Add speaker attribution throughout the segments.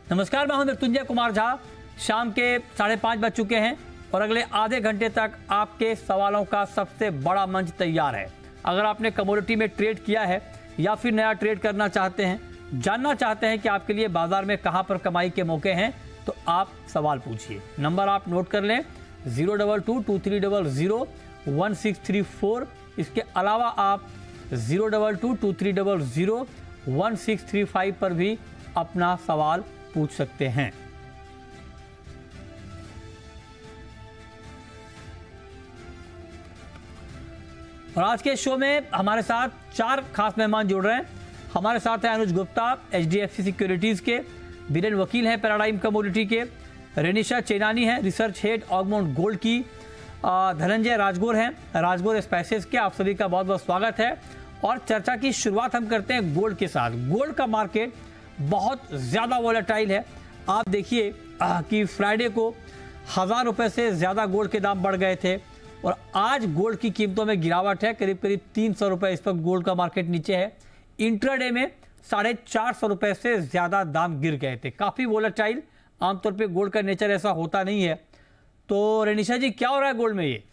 Speaker 1: नमस्कार, मैं हूं मृत्युंजय कुमार झा। शाम के 5:30 बज चुके हैं और अगले आधे घंटे तक आपके सवालों का सबसे बड़ा मंच तैयार है। अगर आपने कमोडिटी में ट्रेड किया है या फिर नया ट्रेड करना चाहते हैं, जानना चाहते हैं कि आपके लिए बाजार में कहां पर कमाई के मौके हैं, तो आप सवाल पूछिए। नंबर आप नोट कर लें 02223001634। इसके अलावा आप 02223001635 पर भी अपना सवाल पूछ सकते हैं। और आज के शो में हमारे साथ 4 खास मेहमान जुड़ रहे हैं। हमारे साथ हैं अनुज गुप्ता, HDFC सिक्योरिटीज के, बीरेन वकील हैं पैराडाइम कमोडिटी के, रेनिशा चेनानी है रिसर्च हेड ऑगमाउंट गोल्ड की, धनंजय राजगोर हैं राजगोर स्पाइसेस के। आप सभी का बहुत बहुत स्वागत है। और चर्चा की शुरुआत हम करते हैं गोल्ड के साथ। गोल्ड का मार्केट बहुत ज़्यादा वोलेटाइल है। आप देखिए कि फ्राइडे को 1000 रुपये से ज़्यादा गोल्ड के दाम बढ़ गए थे और आज गोल्ड की कीमतों में गिरावट है। करीब 300 रुपये इस वक्त गोल्ड का मार्केट नीचे है। इंट्राडे में 450 रुपये से ज़्यादा दाम गिर गए थे। काफ़ी वोलेटाइल, आमतौर पे गोल्ड का नेचर ऐसा होता नहीं है। तो रेनिशा जी, क्या हो रहा है गोल्ड में ये?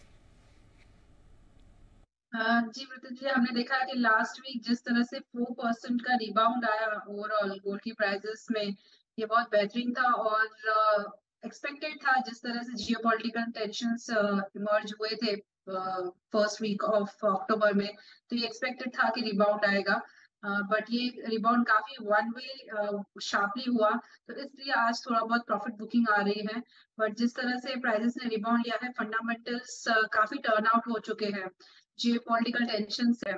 Speaker 2: जी मृत्युंजय, हमने देखा है कि लास्ट वीक जिस तरह से 4% का रिबाउंड आया ओवरऑल गोल्ड की प्राइसेस में, ये बहुत बेहतरीन था और एक्सपेक्टेड था। जिस तरह से जियोपॉलिटिकल टेंशंस इमर्ज हुए थे फर्स्ट वीक ऑफ अक्टूबर में, तो ये एक्सपेक्टेड था कि रिबाउंड आएगा। बट ये रिबाउंड काफी वन वे शार्पली हुआ, तो इसलिए आज थोड़ा बहुत प्रॉफिट बुकिंग आ रही है। बट जिस तरह से प्राइसेस ने रिबाउंड लिया है, फंडामेंटल्स काफी टर्न आउट हो चुके हैं। जियोपॉलिटिकल टेंशंस है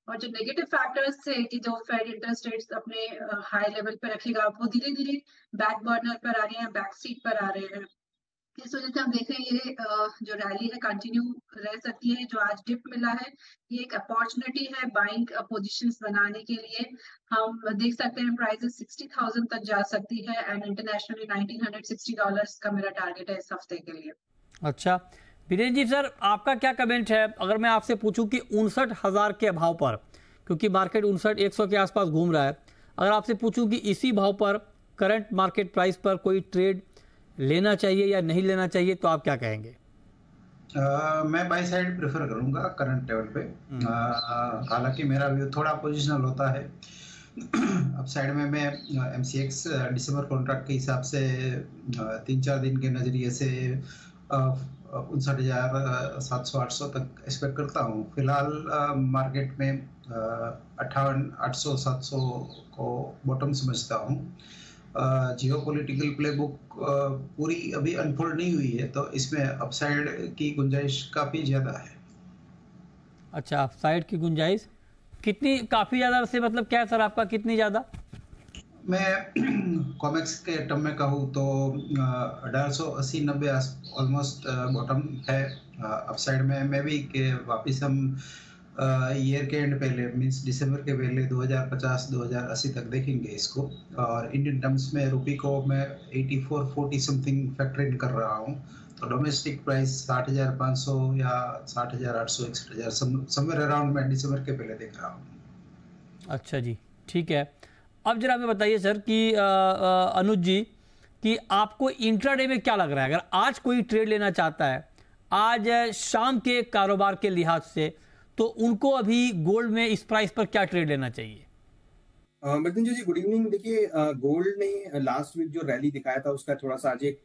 Speaker 2: और जो नेगेटिव फैक्टर्स थे कि जो फेड इंटरेस्ट रेट्स अपने हाई लेवल पर रखेगा, वो धीरे धीरे बैक बर्नर पर आ रहे हैं, बैक सीट पर आ रहे हैं। इस वजह से हम देख रहे हैं ये जो रैली है कंटिन्यू रह सकती है। जो आज डिप मिला है, ये एक अपॉर्चुनिटी है बाइंग पोजीशंस बनाने के लिए। हम देख सकते हैं प्राइसेस 60,000 तक जा सकती है एंड इंटरनेशनली $1960 का मेरा टारगेट है इस हफ्ते के लिए।
Speaker 1: अच्छा बीरेन जी, सर आपका क्या कमेंट है अगर मैं आपसे पूछूं कि 59,000 के भाव पर, क्योंकि मार्केट 59,100 के आसपास घूम रहा है, अगर आपसे पूछूं कि इसी भाव पर करंट मार्केट प्राइस पर कोई ट्रेड लेना चाहिए या नहीं लेना चाहिए, तो आप क्या कहेंगे?
Speaker 3: मैं बाय साइड प्रेफर करूंगा करंट लेवल पे। हालांकि मेरा व्यू थोड़ा पोजिशनल होता है। अब साइड में मैं MCX दिसंबर कॉन्ट्रैक्ट के हिसाब से 3-4 दिन के नजरिए से 59,700-800 तक एक्सपेक्ट करता हूँ। फिलहाल मार्केट में 58,800-700 को बॉटम समझता हूँ। जियोपॉलिटिकल प्लेबुक पूरी अभी अनफोल्ड नहीं हुई है, तो इसमें अपसाइड की गुंजाइश काफी ज्यादा है।
Speaker 1: अच्छा, अपसाइड की गुंजाइश कितनी? काफी ज्यादा से मतलब क्या है सर आपका, कितनी ज्यादा?
Speaker 3: मैं कॉमेक्स के टर्म में कहूँ तो 1880-90 ऑलमोस्ट बॉटम है। अपसाइड में मैं भी कि वापस हम ईयर के एंड पहले मींस दिसंबर के पहले 2050-2080 तक देखेंगे इसको। और इंडियन टर्म्स में रुपी को मैं 8440 समथिंग फैक्टर इन कर रहा हूँ। तो डोमेस्टिक प्राइस 60,500 या 60,800 61,000 समवेयर अराउंड मैं दिसंबर के पहले देख रहा हूँ।
Speaker 1: अच्छा जी, ठीक है। अब जरा हमें बताइए सर कि अनुज जी, कि आपको इंट्राडे में क्या लग रहा है? अगर आज कोई ट्रेड लेना चाहता है आज शाम के कारोबार के लिहाज से, तो उनको अभी गोल्ड में इस प्राइस पर क्या ट्रेड लेना चाहिए?
Speaker 4: मृत्युंजय जी, गुड इवनिंग। देखिए, गोल्ड ने लास्ट वीक जो रैली दिखाया था उसका थोड़ा सा आज एक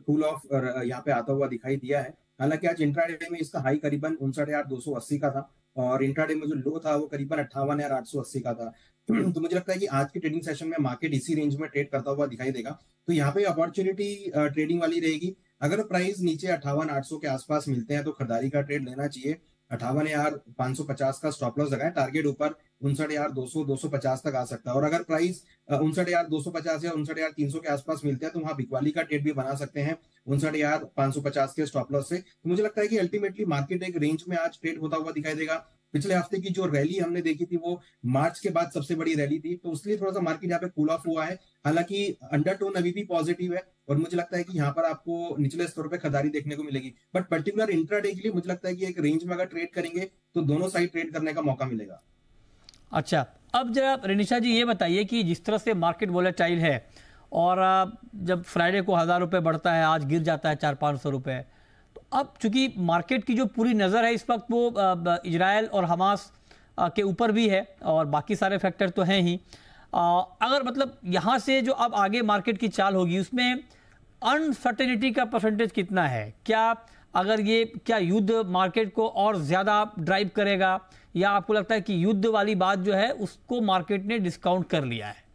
Speaker 4: कूल ऑफ यहाँ पे आता हुआ दिखाई दिया है। हालांकि आज इंट्राडे में इसका हाई करीबन 59,280 का था और इंट्राडे में जो लो था वो करीबन 58,880 का था। तो मुझे लगता है कि आज के ट्रेडिंग सेशन में मार्केट इसी रेंज में ट्रेड करता हुआ दिखाई देगा। तो यहाँ पे अपॉर्चुनिटी ट्रेडिंग वाली रहेगी। अगर प्राइस नीचे 58,800 के आसपास मिलते हैं तो खरीदारी का ट्रेड लेना चाहिए। 58,550 का स्टॉप लॉस लगाए। टारगेट ऊपर 59,200-250 तक आ सकता है। और अगर प्राइस 59,250 या 59,300 के आसपास मिलते हैं तो वहां बिकवाली का ट्रेड भी बना सकते हैं 59,550 के स्टॉप लॉस से। तो मुझे लगता है कि अल्टीमेटली मार्केट एक रेंज में आज ट्रेड होता हुआ दिखाई देगा। पिछले हफ्ते की जो रैली हमने देखी थी वो मार्च के बाद सबसे बड़ी रैली थी, तो उसलिए थोड़ा सा मार्केट यहाँ पे कूल ऑफ हुआ है। हालांकि अंडरटोन अभी भी पॉजिटिव है और मुझे लगता है कि यहाँ पर आपको निचले स्तर पे खरीदारी देखने को मिलेगी। बट पर्टिकुलर इंट्राडे के लिए मुझे लगता है कि एक रेंज में अगर ट्रेड करेंगे तो दोनों साइड ट्रेड करने का मौका मिलेगा।
Speaker 1: अच्छा, अब जरा रेनिशा जी ये बताइए कि जिस तरह से मार्केट वोलेटाइल है और जब फ्राइडे को 1000 रुपये बढ़ता है, आज गिर जाता है 400-500 रुपये। तो अब चूंकि मार्केट की जो पूरी नज़र है इस वक्त वो इजराइल और हमास के ऊपर भी है और बाकी सारे फैक्टर तो हैं ही। अगर मतलब यहाँ से जो अब आगे मार्केट की चाल होगी उसमें अनसर्टेनिटी का परसेंटेज कितना है? क्या युद्ध मार्केट को और ज़्यादा ड्राइव करेगा, या आपको लगता है कि युद्ध वाली बात जो है उसको मार्केट ने डिस्काउंट कर लिया है?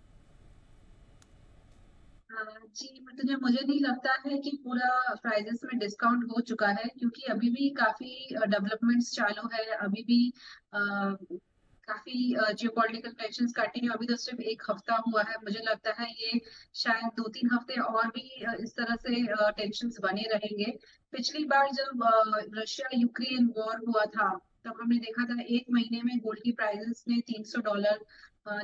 Speaker 2: जी, मतलब मुझे नहीं लगता है कि पूरा प्राइजेस में डिस्काउंट हो चुका है, क्योंकि अभी भी काफी डेवलपमेंट्स चालू है। अभी भी काफी जियोपॉलिटिकल टेंशंस कंटिन्यू। अभी तो सिर्फ एक हफ्ता हुआ है, मुझे लगता है ये शायद 2-3 हफ्ते और भी इस तरह से टेंशंस बने रहेंगे। पिछली बार जब रशिया यूक्रेन वॉर हुआ था तब हमने देखा था 1 महीने में गोल्ड की प्राइसेस ने $300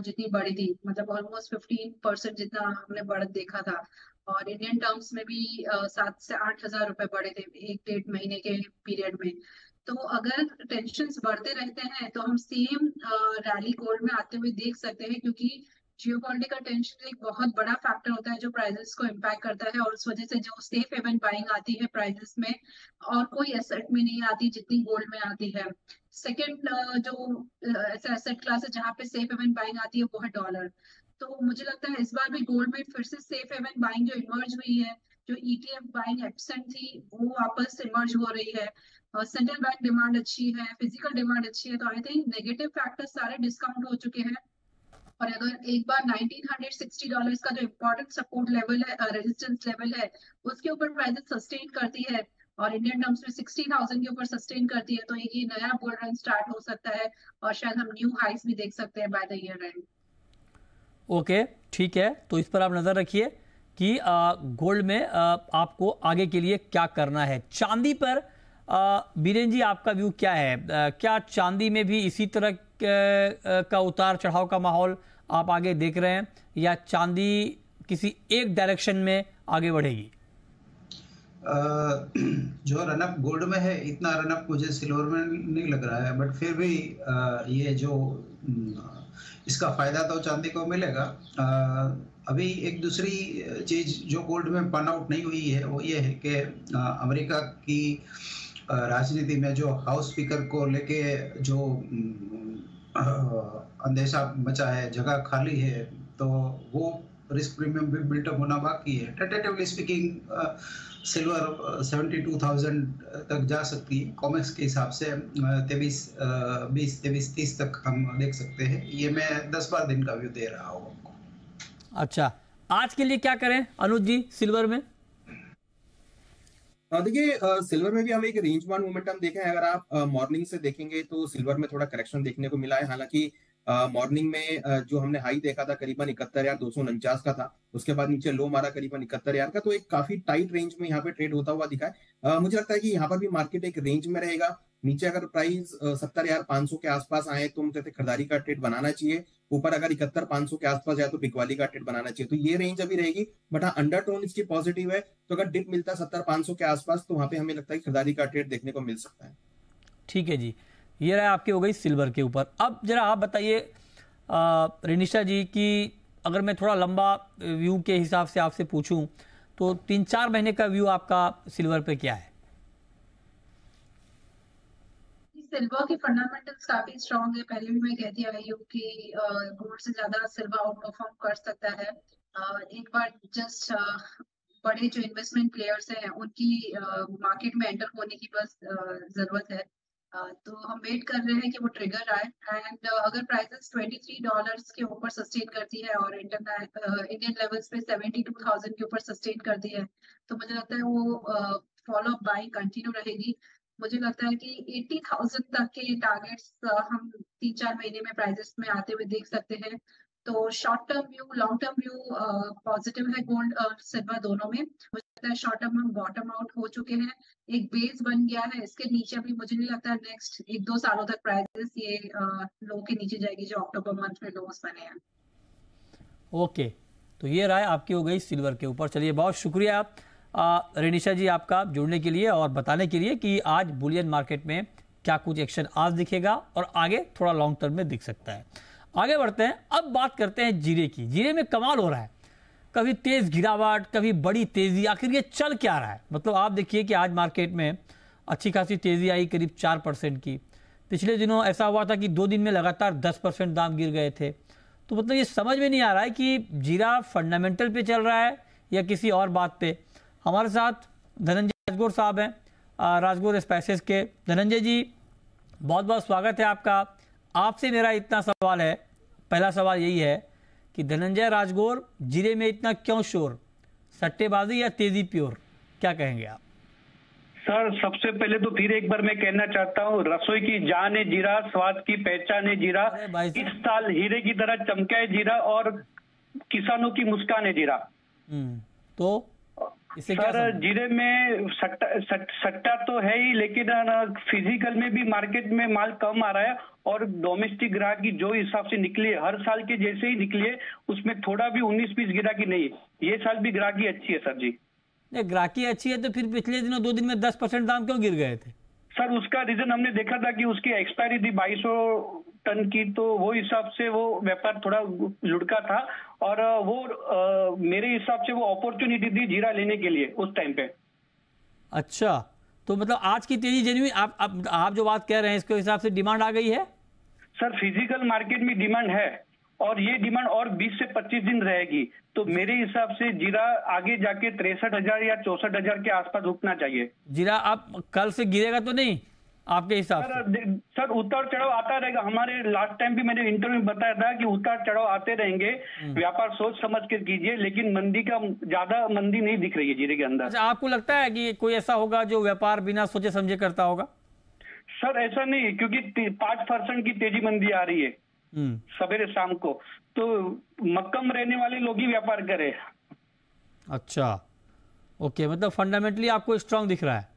Speaker 2: जितनी बढ़ी थी, मतलब ऑलमोस्ट 15% जितना हमने बढ़त देखा था। और इंडियन टर्म्स में भी 7 से 8 हजार रुपए बढ़े थे 1-1.5 महीने के पीरियड में। तो अगर टेंशन्स बढ़ते रहते हैं तो हम सेम रैली गोल्ड में आते हुए देख सकते हैं, क्योंकि जियोपॉलिटिकल टेंशन एक बहुत बड़ा फैक्टर होता है जो प्राइसेस को इम्पैक्ट करता है, और उस वजह से जो सेफ हेवन बाइंग आती है प्राइसेस में और कोई एसेट में नहीं आती जितनी गोल्ड में आती है। सेकंड जो ऐसा एसेट क्लास है जहाँ पे सेफ हेवन बाइंग आती है वो है डॉलर। तो मुझे लगता है इस बार भी गोल्ड में फिर से सेफ हेवन बाइंग जो इमर्ज हुई है, जो ETF बाइंग एब्सेंट थी वो वापस इमर्ज हो रही है। सेंट्रल बैंक डिमांड अच्छी है, फिजिकल डिमांड अच्छी है, तो आई थिंक नेगेटिव फैक्टर्स सारे डिस्काउंट हो चुके हैं। और अगर एक बार $1960 का जो इम्पोर्टेंट सपोर्ट लेवल है, रेजिस्टेंस लेवल है, उसके ऊपर प्राइसेस सस्टेन करती है और इंडियन टर्म्स में 60,000 के ऊपर सस्टेन करती है, तो एक ये नया बुल रन स्टार्ट हो सकता है और शायद हम न्यू हाइस भी देख सकते हैं by the year and.
Speaker 1: Okay, ठीक है, तो इस पर आप नजर रखिए कि गोल्ड में आपको आगे के लिए क्या करना है। चांदी पर बीरेन जी आपका व्यू क्या है? क्या चांदी में भी इसी तरह का उतार चढ़ाव का माहौल आप आगे देख रहे हैं, या चांदी किसी एक डायरेक्शन में आगे बढ़ेगी?
Speaker 3: जो रनअप गोल्ड में है इतना रनअप मुझे सिल्वर में नहीं लग रहा है, बट फिर भी ये जो इसका फायदा तो चांदी को मिलेगा। अभी एक दूसरी चीज जो गोल्ड में पन आउट नहीं हुई है वो ये है कि अमेरिका की राजनीति में जो हाउस स्पीकर को लेके जो अंदेशा मचा है, जगह खाली है, तो वो रिस्क प्रीमियम भी बिल्टअप होना बाकी है। टेंटेटिवली स्पीकिंग सिल्वर 72,000 तक जा सकती है। कॉमेक्स के हिसाब से 23-30 तक हम देख सकते हैं। ये मैं 10-12 दिन का व्यू दे रहा हूँ आपको।
Speaker 1: अच्छा, आज के लिए क्या करें अनुज जी सिल्वर में?
Speaker 4: देखिए, सिल्वर में भी हम एक रेंज बाउंड मोमेंटम देखें। अगर आप मॉर्निंग से देखेंगे तो सिल्वर में थोड़ा करेक्शन देखने को मिला है। हालांकि मॉर्निंग में जो हमने हाई देखा था करीबन 71,249 का था, उसके बाद नीचे लो मारा करीबन 71,000 का, तो एक काफी टाइट रेंज में यहाँ पे ट्रेड होता हुआ दिखा है। मुझे लगता है कि यहाँ पर भी मार्केट एक रेंज में रहेगा। नीचे अगर प्राइस 70,500 के आसपास आए तो मुझे खरीदारी का ट्रेड बनाना चाहिए। ऊपर अगर 71,500 के आसपास जाए तो बिकवाली का ट्रेड बनाना चाहिए। तो ये रेंज अभी रहेगी, बट हाँ अंडरटोन इसकी पॉजिटिव है। तो अगर डिप मिलता है 70,500 के आसपास तो वहां पे हमें लगता है खरीदारी का ट्रेड देखने को मिल सकता है।
Speaker 1: ठीक है जी, ये रहा आपकी हो गई सिल्वर के ऊपर। अब जरा आप बताइए रेनिशा जी कि अगर मैं थोड़ा लंबा व्यू के हिसाब से आपसे पूछूं तो 3-4 महीने का व्यू आपका सिल्वर पे क्या है?
Speaker 2: सिल्वर के फंडामेंटल्स काफी स्ट्रॉन्ग है। पहले भी मैं कहती आई हूँ कि गोल्ड से ज्यादा सिल्वर आउट परफॉर्म कर सकता है। एक बार जस्ट बड़े जो इन्वेस्टमेंट प्लेयर्स हैं उनकी मार्केट में एंटर होने की बस जरूरत है। तो हम वेट कर रहे हैं कि वो ट्रिगर आए, एंड अगर प्राइसेस $23 के ऊपर सस्टेन करती है और इंडियन लेवल्स पे 72,000 के ऊपर सस्टेन करती है तो मुझे लगता है वो फॉलो अप बाइंग कंटिन्यू रहेगी। मुझे लगता है कि 80,000 तक के टारगेट्स हम 3-4 महीने में प्राइसेस में आते हुए देख सकते हैं। तो short term view, long term view positive है गोल्ड और सिल्वर दोनों में। मुझे लगता है शॉर्ट टर्म हम बॉटम आउट हो चुके हैं, एक बेस बन गया है। इसके नीचे भी मुझे नहीं लगता नेक्स्ट 1-2 सालों तक प्राइसेस ये लो के नीचे जाएगी जो अक्टूबर मंथ में लोस बने हैं।
Speaker 1: ओके, तो ये राय आपकी हो गई सिल्वर के ऊपर। चलिए, बहुत शुक्रिया रेनिशा जी आपका जुड़ने के लिए और बताने के लिए कि आज बुलियन मार्केट में क्या कुछ एक्शन आज दिखेगा और आगे थोड़ा लॉन्ग टर्म में दिख सकता है। आगे बढ़ते हैं, अब बात करते हैं जीरे की। जीरे में कमाल हो रहा है। कभी तेज गिरावट, कभी बड़ी तेजी, आखिर ये चल क्या रहा है? मतलब आप देखिए कि आज मार्केट में अच्छी खासी तेजी आई, करीब 4% की। पिछले दिनों ऐसा हुआ था कि 2 दिन में लगातार 10% दाम गिर गए थे। तो मतलब ये समझ में नहीं आ रहा है कि जीरा फंडामेंटल पे चल रहा है या किसी और बात पे। हमारे साथ धनंजय राजगौर साहब हैं, राजगौर स्पाइसेस के। धनंजय जी, बहुत बहुत स्वागत है आपका। आपसे मेरा इतना सवाल है, पहला सवाल यही है कि धनंजय राजगौर, जीरे में इतना क्यों शोर? सट्टेबाजी या तेजी प्योर, क्या कहेंगे आप?
Speaker 5: सर, सबसे पहले तो फिर एक बार मैं कहना चाहता हूँ, रसोई की जान है जीरा, स्वाद की पहचान है जीरा। इस साल हीरे की तरह चमका है जीरा और किसानों की मुस्कान है जीरा।
Speaker 1: तो इससे क्या
Speaker 5: सर, जीरे में सट्टा तो है ही, लेकिन फिजिकल में भी मार्केट में माल कम आ रहा है और डोमेस्टिक ग्राहकी जो हिसाब से निकली है, हर साल के जैसे ही निकली है, उसमें थोड़ा भी 19-20 ग्राहकी नहीं है। ये साल भी ग्राहकी अच्छी है सर जी।
Speaker 1: ग्राहकी अच्छी है तो फिर पिछले दिनों 2 दिन में 10% दाम क्यों गिर गए थे?
Speaker 5: सर, उसका रीजन हमने देखा था कि उसकी एक्सपायरी थी 2200 टन की, तो वो हिसाब से वो व्यापार थोड़ा लुढ़का था और वो मेरे हिसाब से वो अपॉर्चुनिटी थी जीरा लेने के लिए उस टाइम पे।
Speaker 1: अच्छा, तो मतलब आज की तेजी जेन्युइन आप जो बात कह रहे हैं इसके हिसाब से डिमांड आ गई है?
Speaker 5: सर, फिजिकल मार्केट में डिमांड है और ये डिमांड और 20 से 25 दिन रहेगी, तो मेरे हिसाब से जीरा आगे जाके 63,000 या 64,000 के आसपास रुकना चाहिए।
Speaker 1: जीरा आप कल से गिरेगा तो नहीं आपके हिसाब से?
Speaker 5: सर, उतार चढ़ाव आता रहेगा। हमारे लास्ट टाइम भी मैंने इंटरव्यू में बताया था कि उतार चढ़ाव आते रहेंगे, व्यापार सोच समझ कर कीजिए, लेकिन मंदी का ज्यादा मंदी नहीं दिख रही है जीरे के अंदर।
Speaker 1: अच्छा, आपको लगता है कि कोई ऐसा होगा जो व्यापार बिना सोचे समझे करता होगा?
Speaker 5: सर, ऐसा नहीं, क्योंकि 5% की तेजी मंदी आ रही है सवेरे शाम को, तो मक्कम रहने वाले लोग ही व्यापार करें।
Speaker 1: अच्छा, ओके, मतलब फंडामेंटली आपको स्ट्रांग दिख रहा है?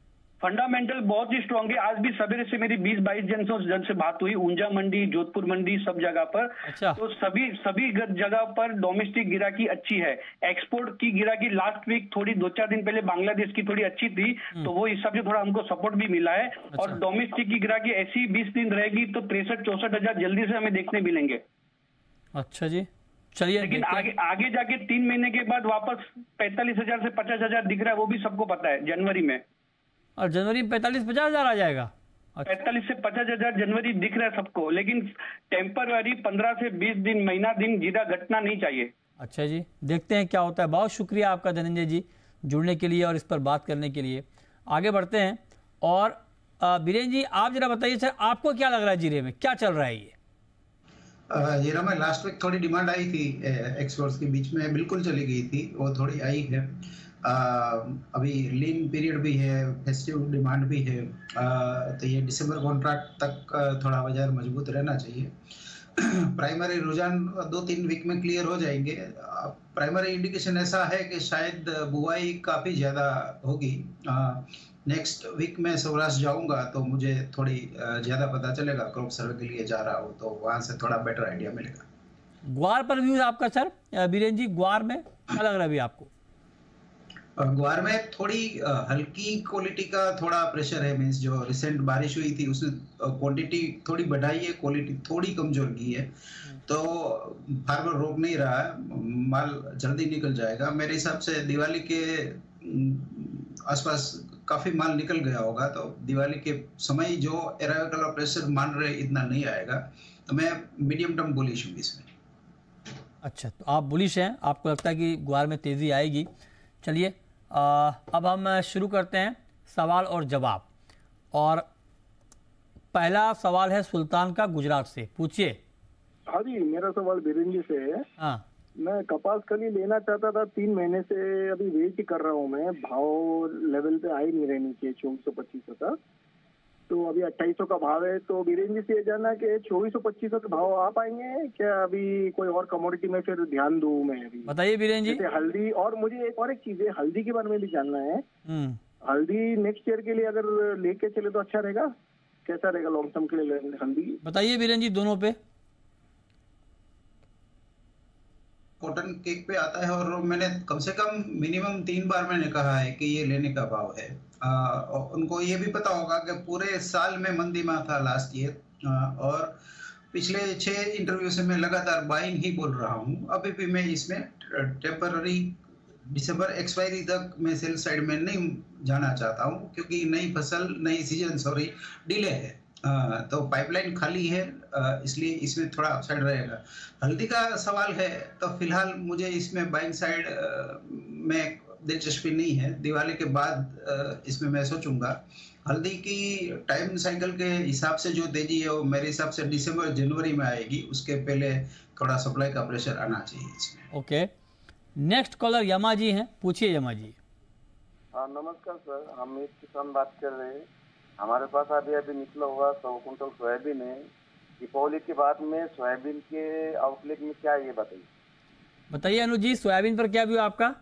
Speaker 5: फंडामेंटल बहुत ही स्ट्रांग है। आज भी सवेरे से मेरी 20-22 जन से बात हुई, ऊंजा मंडी, जोधपुर मंडी, सब जगह पर।
Speaker 1: अच्छा।
Speaker 5: तो सभी जगह पर डोमेस्टिक गिराकी अच्छी है। एक्सपोर्ट की गिराकी लास्ट वीक थोड़ी 2-4 दिन पहले बांग्लादेश की थोड़ी अच्छी थी, तो वो हिसाब से थोड़ा हमको सपोर्ट भी मिला है।
Speaker 1: अच्छा।
Speaker 5: और डोमेस्टिक की गिराकी ऐसी 20 दिन रहेगी तो 63-64,000 जल्दी से हमें देखने मिलेंगे।
Speaker 1: अच्छा जी, चलिए।
Speaker 5: लेकिन आगे जाके 3 महीने के बाद वापस 45,000 से 50,000 दिख रहा है, वो भी सबको पता है जनवरी में।
Speaker 1: और जनवरी में 45-50 हजार आ जाएगा?
Speaker 5: 45 से 50,000 जनवरी दिख रहा है सबको, लेकिन टेम्पररी 15 से 20 दिन, महीना दिन जीरा घटना नहीं चाहिए।
Speaker 1: अच्छा जी, देखते हैं क्या होता है। बहुत शुक्रिया आपका धनंजय जी जुड़ने के लिए और इस पर बात करने के लिए। आगे बढ़ते हैं और बीरेन जी, आप जरा बताइए सर, आपको क्या लग रहा है जीरे में क्या चल रहा है? ये
Speaker 3: जीरा में लास्ट वीक थोड़ी डिमांड आई थी, एक्सपोर्ट्स के बीच में बिल्कुल चली गई थी, वो थोड़ी आई है। अभी लीन पीरियड भी है, फेस्टिव डिमांड भी है, तो ये दिसंबर कॉन्ट्रैक्ट तक थोड़ा बाजार मजबूत रहना चाहिए। प्राइमरी रुझान 2-3 वीक में क्लियर हो जाएंगे। प्राइमरी इंडिकेशन ऐसा है कि शायद बुआई काफ़ी ज़्यादा होगी। नेक्स्ट वीक में सौराष्ट्र जाऊंगा तो मुझे थोड़ी ज़्यादा पता चलेगा, क्रॉप सर्वे के लिए जा रहा हूँ, तो वहाँ से थोड़ा बेटर आइडिया मिलेगा।
Speaker 1: ग्वार पर व्यूज आपका सर? बीरेन जी, ग्वार में क्या लग रहा है अभी आपको?
Speaker 3: ग्वार में थोड़ी हल्की क्वालिटी का थोड़ा प्रेशर है। मींस जो रिसेंट बारिश हुई थी उसने क्वांटिटी थोड़ी बढ़ाई है, क्वालिटी थोड़ी कमजोर की है, तो फार्मर रोक नहीं रहा है, माल जल्दी निकल जाएगा। मेरे हिसाब से दिवाली के आसपास काफी माल निकल गया होगा, तो दिवाली के समय जो अराइवल और प्रेशर मान रहे इतना नहीं आएगा, तो मैं मीडियम टर्म बुलिश हूँ इसमें।
Speaker 1: अच्छा, तो आप बुलिश हैं, आपको लगता है कि ग्वार में तेजी आएगी। चलिए, अब हम शुरू करते हैं सवाल और जवाब। और पहला सवाल है सुल्तान का, गुजरात से। पूछिए।
Speaker 6: हाँ जी, मेरा सवाल बीरेन जी से है।
Speaker 1: हाँ,
Speaker 6: मैं कपास कली लेना चाहता था, 3 महीने से अभी वेट ही कर रहा हूँ मैं, भाव लेवल पे आ ही नहीं रहे नीचे 2400-2500 तक, तो अभी 2800 का भाव है। तो बीरेन जी से ये जानना कि 2400-2500 के भाव आ पाएंगे क्या? अभी कोई और कमोडिटी में फिर ध्यान दूं मैं अभी?
Speaker 1: बताइए बीरेन जी।
Speaker 6: जैसे हल्दी, और मुझे एक चीज है, हल्दी के बारे में भी जानना है। हल्दी नेक्स्ट ईयर के लिए अगर लेके चले तो अच्छा रहेगा, कैसा रहेगा लॉन्ग टर्म के लिए हल्दी?
Speaker 1: बताइए बीरेन जी, दोनों पे।
Speaker 3: कॉटन केक पे आता है, और मैंने कम से कम मिनिमम 3 बार मैंने कहा है कि ये लेने का भाव है। उनको ये भी पता होगा कि पूरे साल में मंदी में था लास्ट ईयर, और पिछले 6 इंटरव्यू से मैं लगातार बाइंग ही बोल रहा हूँ। अभी भी मैं इसमें टेम्पररी दिसंबर एक्सपायरी तक मैं सेल साइड में नहीं जाना चाहता हूँ, क्योंकि नई फसल नई सीजन डिले है। तो पाइपलाइन खाली है, इसलिए इसमें थोड़ा अपसाइड रहेगा। हल्दी का सवाल है तो फिलहाल मुझे इसमें बाइंग साइड में दिलचस्पी नहीं है। दिवाली के बाद इसमें मैं सोचूंगा। हल्दी की टाइम साइकिल के हिसाब से जो तेजी है वो मेरे हिसाब से दिसंबर जनवरी में आएगी। उसके पहले थोड़ा सप्लाई का प्रेशर आना चाहिए इसमें।
Speaker 1: ओके, नेक्स्ट कॉलर यमा जी हैं, पूछिए यमा जी।
Speaker 7: नमस्कार सर, हम एक किसान बात कर रहे हैं। हमारे पास अभी निकला हुआ 100 कुंटल सोयाबीन है। दीपावली के बाद में सोयाबीन के आउटलेट में क्या ये बताइए
Speaker 1: अनुज जी, सोयाबीन पर क्या व्यू आपका?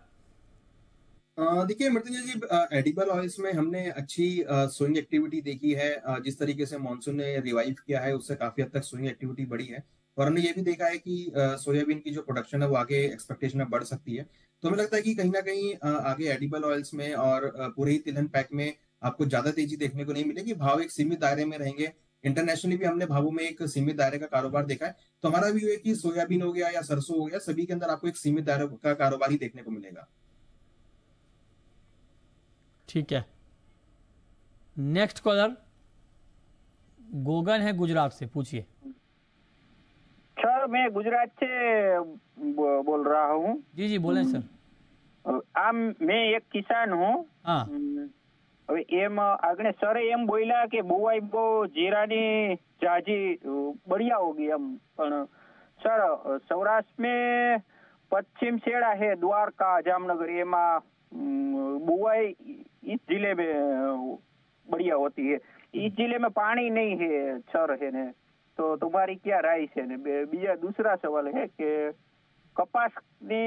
Speaker 4: देखिए मृत्युंजय जी, एडिबल ऑयल्स में हमने अच्छी स्विंग एक्टिविटी देखी है। जिस तरीके से मानसून ने रिवाइव किया है उससे काफी हद तक स्विंग एक्टिविटी बढ़ी है, और हमने ये भी देखा है कि सोयाबीन की जो प्रोडक्शन है वो आगे एक्सपेक्टेशन में बढ़ सकती है। तो हमें लगता है कि कहीं ना कहीं आगे एडिबल ऑयल्स में और पूरे ही तिलहन पैक में आपको ज्यादा तेजी देखने को नहीं मिलेगी। भाव एक सीमित दायरे में रहेंगे। इंटरनेशनली भी हमने भावों में एक सीमित दायरे का कारोबार देखा है। तो हमारा व्यू है कि सोयाबीन हो गया या सरसों हो गया, सभी के अंदर आपको एक सीमित दायरे का कारोबार ही देखने को मिलेगा।
Speaker 1: ठीक है, नेक्स्ट कॉलर गोगन है गुजरात से, पूछिए।
Speaker 8: सर मैं गुजरात से बोल रहा हूँ।
Speaker 1: जी जी बोलें सर।
Speaker 8: मैं एक किसान हूँ।
Speaker 1: हाँ,
Speaker 8: હવે એમ આગળ સરે એમ બોલ્યા કે બુવાઈ બહુ જીરાની જાજી बढ़िया होगी हम, પણ સર સૌરાષ્ટ્ર में पश्चिम छेड़ा है द्वारका जामनगर, एमा बुआई इस जिले में बढ़िया होती है। इस जिले में पानी नहीं है सर है ने, तो तुम्हारी क्या राय है ने? बीजा दूसरा सवाल है कि कपास ने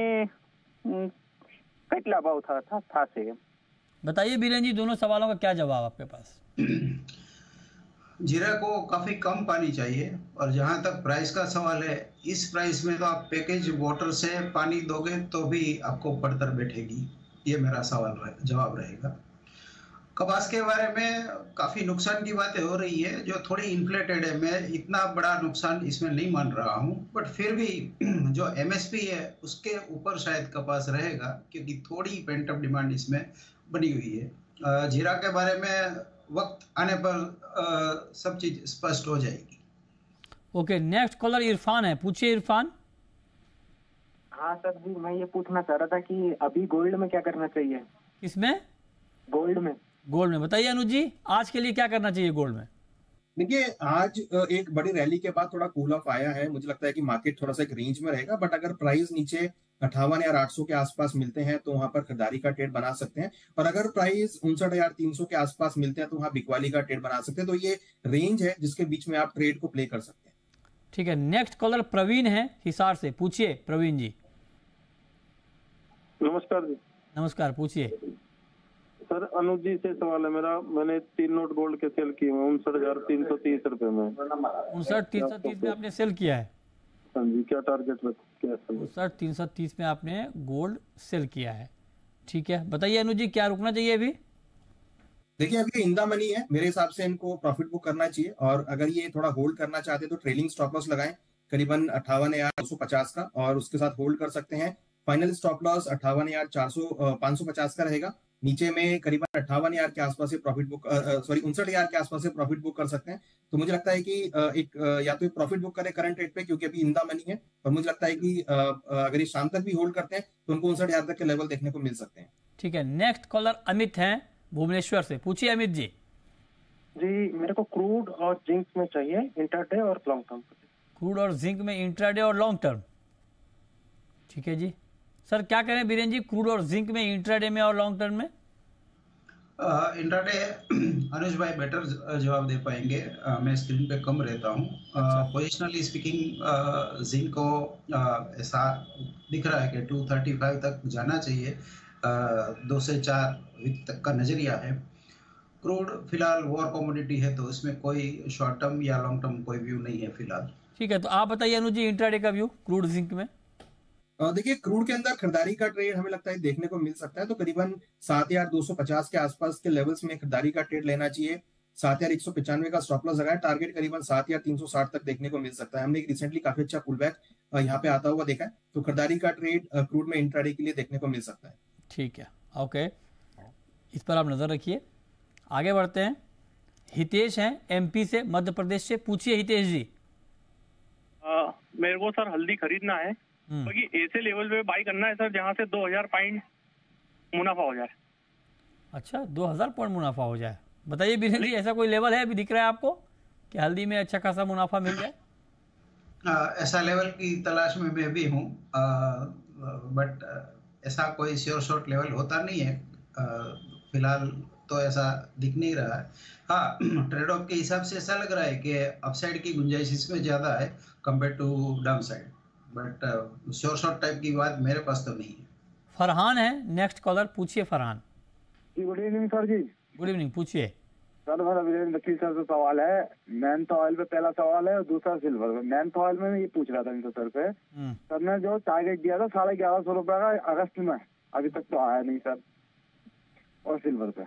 Speaker 8: કેટલા ભાવ થાશે?
Speaker 1: बताइए बीरेन जी, दोनों सवालों का क्या जवाब आपके पास?
Speaker 3: जीरा को काफी कम पानी चाहिए, और जहां तक प्राइस का सवाल है, इस प्राइस में तो आप पैकेज वाटर से पानी दोगे तो भी आपको पड़तर बैठेगी। ये मेरा जवाब रहेगा। कपास के बारे में काफी नुकसान की बातें हो रही है, जो थोड़ी इन्फ्लेटेड है। मैं इतना बड़ा नुकसान इसमें नहीं मान रहा हूँ, बट फिर भी जो एमएसपी है उसके ऊपर शायद कपास रहेगा, क्योंकि थोड़ी पेंटअप डिमांड इसमें बनी हुई है। जीरा के बारे में वक्त आने पर सब चीज स्पष्ट हो जाएगी।
Speaker 1: ओके, नेक्स्ट कॉलर इरफान है, पूछिए इरफान।
Speaker 9: हाँ सर जी, मैं ये पूछना चाह रहा था कि अभी गोल्ड में क्या करना चाहिए?
Speaker 1: किसमें?
Speaker 9: गोल्ड में।
Speaker 1: गोल्ड में बताइए अनुज जी, आज के लिए क्या करना चाहिए गोल्ड में?
Speaker 4: देखिए आज एक बड़ी रैली के बाद थोड़ा कूल ऑफ आया है। मुझे लगता है कि मार्केट थोड़ा सा एक रेंज में रहेगा, बट अगर प्राइस नीचे 58,800 के आसपास मिलते हैं तो वहां पर खरीदारी का ट्रेड बना सकते हैं, और अगर प्राइस 59,300 के आसपास मिलते हैं तो वहां बिकवाली का ट्रेड बना सकते हैं। तो ये रेंज है जिसके बीच में आप ट्रेड को प्ले कर सकते हैं।
Speaker 1: ठीक है, नेक्स्ट कॉलर प्रवीण है हिसार से, पूछिए प्रवीण जी।
Speaker 10: नमस्कार जी।
Speaker 1: नमस्कार, पूछिए।
Speaker 10: सर अनुज जी से सवाल है मेरा। मैंने 3 नोट गोल्ड के सेल किए हैं 59,330 रुपए में।
Speaker 1: 59,330 में आपने सेल किया है?
Speaker 10: हाँ जी, क्या टारगेट रखा है?
Speaker 1: 59,330 में आपने गोल्ड सेल किया है। ठीक है, बताइए अनुज जी, क्या रुकना चाहिए अभी?
Speaker 4: देखिए अभी इन द मनी है, मेरे हिसाब से इनको प्रॉफिट बुक करना चाहिए, और अगर ये थोड़ा होल्ड करना चाहते हैं तो ट्रेलिंग स्टॉप लॉस लगाएं करीबन 58,250 का, और उसके साथ होल्ड कर सकते हैं। फाइनल स्टॉप लॉस 58,550 का रहेगा। नीचे में करीबन 58,000 के आसपास से प्रॉफिट बुक 59,000 के आसपास से प्रॉफिट बुक कर सकते हैं। तो मुझे लगता है कि एक या तो प्रॉफिट बुक करें करंट रेट पे, क्योंकि अभी इन द मनी है, और मुझे लगता है कि अगर ये शाम तक भी होल्ड करते हैं तो उनको 59,000 तक के लेवल देखने को मिल सकते हैं।
Speaker 1: ठीक है, नेक्स्ट कॉलर अमित हैं भुवनेश्वर से, पूछिए अमित जी।
Speaker 9: जी मेरे को क्रूड और जिंक में चाहिए, इंट्राडे और लॉन्ग टर्म।
Speaker 1: क्रूड और जिंक में इंट्राडे और लॉन्ग टर्म। ठीक है जी, सर क्या करें बीरेन जी, क्रूड और जिंक में, इंट्राडे में और लॉन्ग टर्म में?
Speaker 3: इंट्राडे अनुज भाई बेटर जवाब दे पाएंगे। मैं स्क्रीन पे कम रहता हूँ। पोजिशनली स्पीकिंग जिंक को ऐसा दिख रहा है कि 235 तक जाना चाहिए। 2 से 4 वीक तक का नजरिया है। क्रूड फिलहाल वॉर कमोडिटी है, तो इसमें कोई शॉर्ट टर्म या लॉन्ग टर्म कोई व्यू नहीं है फिलहाल।
Speaker 1: ठीक है, तो आप बताइए अनुज जी, इंट्राडे का व्यू क्रूड जिंक में?
Speaker 4: देखिए क्रूड के अंदर खरीदारी का ट्रेड हमें लगता है देखने को मिल सकता है, तो करीबन 7,250 के आसपास के लेवल्स में खरीदारी का ट्रेड लेना चाहिए। 7,195 का स्टॉप लॉस लगाया, टारगेट करीबन 7,360 तक देखने को मिल सकता है। हमने एक रिसेंटली काफी अच्छा पुल बैक यहाँ पे आता हुआ देखा है, तो खरीदारी का ट्रेड क्रूड में इंट्राडे के लिए देखने को मिल सकता है।
Speaker 1: ठीक है, ओके, इस पर आप नजर रखिए। आगे बढ़ते हैं। हितेश हैं एमपी से, मध्य प्रदेश से। पूछिए हितेश जी।
Speaker 11: मेरे को सर हल्दी खरीदना है, क्योंकि ऐसे लेवल पे बाई करना है सर जहां से 2000 पॉइंट मुनाफा हो जाए।
Speaker 1: अच्छा, 2000 पॉइंट मुनाफा हो जाए। बताइए बीरेंद्र जी, ऐसा कोई लेवल है अभी दिख रहा है आपको कि हल्दी में अच्छा खासा मुनाफा मिल जाए?
Speaker 3: ऐसा लेवल की तलाश में मैं भी हूँ, बट ऐसा कोई श्योर शॉर्ट लेवल होता नहीं है फिलहाल, तो ऐसा दिख नहीं रहा है। हाँ, ट्रेड ऑफ के हिसाब से ऐसा लग रहा है कि अपसाइड की गुंजाइश इसमें ज़्यादा है compare to down side, but sure short type की बात मेरे पास तो नहीं है।
Speaker 1: फरहान है नेक्स्ट कॉलर। पूछिए फरहान
Speaker 6: जी। गुड इवनिंग सर जी।
Speaker 1: गुड इवनिंग, पूछिए
Speaker 6: सर। मेरा वीरेंद्र वकील सर से सवाल है। मैंथ ऑयल पे पहला सवाल है और दूसरा सिल्वर पे। मैंथ ऑयल में ये पूछ रहा था इनसे सर पे, सर ने जो टारगेट दिया था 1150 रुपए का अगस्त में, अभी तक तो आया नहीं सर। और सिल्वर पे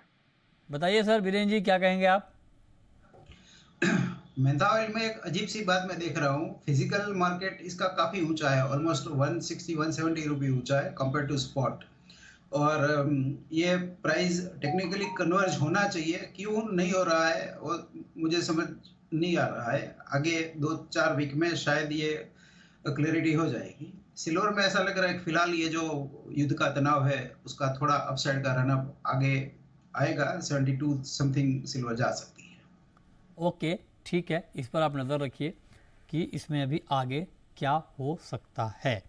Speaker 1: बताइए सर, वीरेंद्र जी क्या कहेंगे आप?
Speaker 3: मेंथा ऑयल में एक अजीब सी बात मैं देख रहा हूँ। फिजिकल मार्केट इसका काफी ऊंचा है, ऑलमोस्ट 160-170 रुपए ऊंचा है कंपेयर टू स्पॉट, और ये प्राइस टेक्निकली कन्वर्ज होना चाहिए, क्यों नहीं हो रहा है वो मुझे समझ नहीं आ रहा है। आगे 2-4 वीक में शायद ये क्लैरिटी हो जाएगी। सिल्वर में ऐसा लग रहा है कि फिलहाल ये जो युद्ध का तनाव है उसका थोड़ा अपसाइड का रनअप आगे आएगा, 72 समथिंग सिल्वर जा सकती है।
Speaker 1: ओके, ठीक है, इस पर आप नज़र रखिए कि इसमें अभी आगे क्या हो सकता है।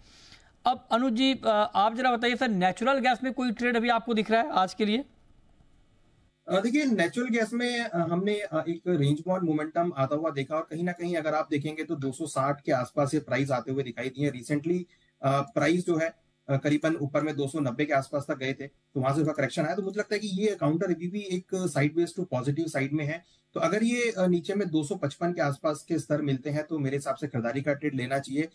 Speaker 1: अब अनुज जी आप जरा बताइए सर, नेचुरल गैस में कोई ट्रेड अभी आपको दिख रहा है आज के लिए?
Speaker 4: देखिए, नेचुरल गैस में हमने एक रेंज बाउंड मोमेंटम आता हुआ देखा, और कहीं ना कहीं अगर आप देखेंगे तो 260 के आसपास ये प्राइस आते हुए दिखाई दिए। रिसेंटली प्राइस जो है करीबन ऊपर में 290 के आसपास तक गए थे, तो वहां से उसका करेक्शन आया। तो मुझे लगता है कि ये काउंटर अभी भी एक साइडवेज टू पॉजिटिव साइड में है। तो अगर ये नीचे में 255 के आसपास के स्तर मिलते हैं तो मेरे हिसाब से खरीदारी का ट्रेड लेना चाहिए।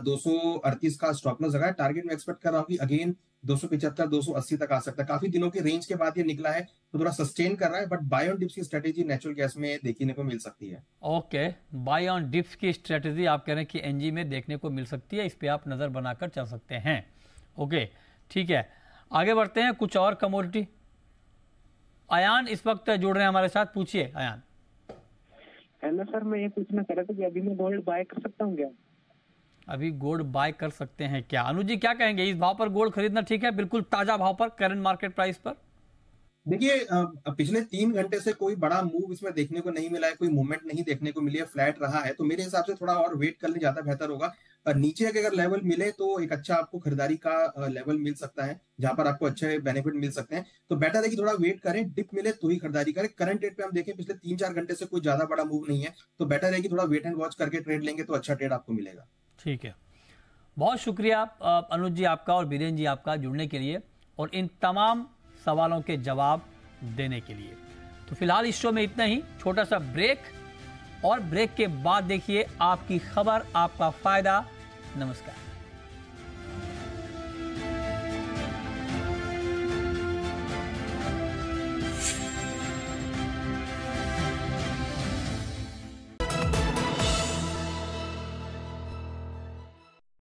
Speaker 4: 238 का स्टॉप लॉस लगा है, टारगेट में एक्सपेक्ट कर रहा हूँ कि अगेन 275-280 तक आ सकता है। काफी दिनों के रेंज के बाद ये निकला है, तो थोड़ा सस्टेन कर रहा है, बट बाय ऑन डिप्स की स्ट्रेटेजी नेचुरल गैस में देखने को मिल सकती है।
Speaker 1: ओके, बाय ऑन डिप्स की स्ट्रेटेजी आप कह रहे हैं कि एनजी में देखने को मिल सकती है, इस पे आप नजर बनाकर चल सकते हैं। ओके, ठीक है, आगे बढ़ते हैं। कुछ और कमोडिटी। अयान इस वक्त जुड़ रहे हैं हमारे साथ। पूछिए अयान।
Speaker 9: हेलो सर, मैं ये पूछना चाह रहा था कि अभी मैं गोल्ड बाय कर सकता हूँ क्या?
Speaker 1: अभी गोल्ड बाय कर सकते हैं क्या? अनुज जी क्या कहेंगे, इस भाव पर गोल्ड खरीदना ठीक है, बिल्कुल ताजा भाव पर, करंट मार्केट प्राइस पर?
Speaker 4: देखिए, पिछले 3 घंटे से कोई बड़ा मूव इसमें देखने को नहीं मिला है, कोई मूवमेंट नहीं देखने को मिली है, फ्लैट रहा है। तो मेरे हिसाब से थोड़ा और वेट कर ले, ज्यादा बेहतर होगा। नीचे अगर लेवल मिले तो एक अच्छा आपको खरीदारी का लेवल मिल सकता है, जहां पर आपको अच्छे बेनिफिट मिल सकते हैं। तो बेटर है कि थोड़ा वेट करें, डिप मिले तो ही खरीदारी करें। करंट रेट पे हम देखें पिछले 3-4 घंटे से कोई ज्यादा बड़ा मूव नहीं है, तो बेटर है कि थोड़ा वेट एंड वॉच करके ट्रेड लेंगे तो अच्छा ट्रेड आपको मिलेगा।
Speaker 1: ठीक है, बहुत शुक्रिया अनुज जी आपका और बीरेन जी आपका जुड़ने के लिए और इन तमाम सवालों के जवाब देने के लिए। तो फिलहाल इस शो में इतना ही, छोटा सा ब्रेक, और ब्रेक के बाद देखिए आपकी खबर, आपका फायदा। नमस्कार।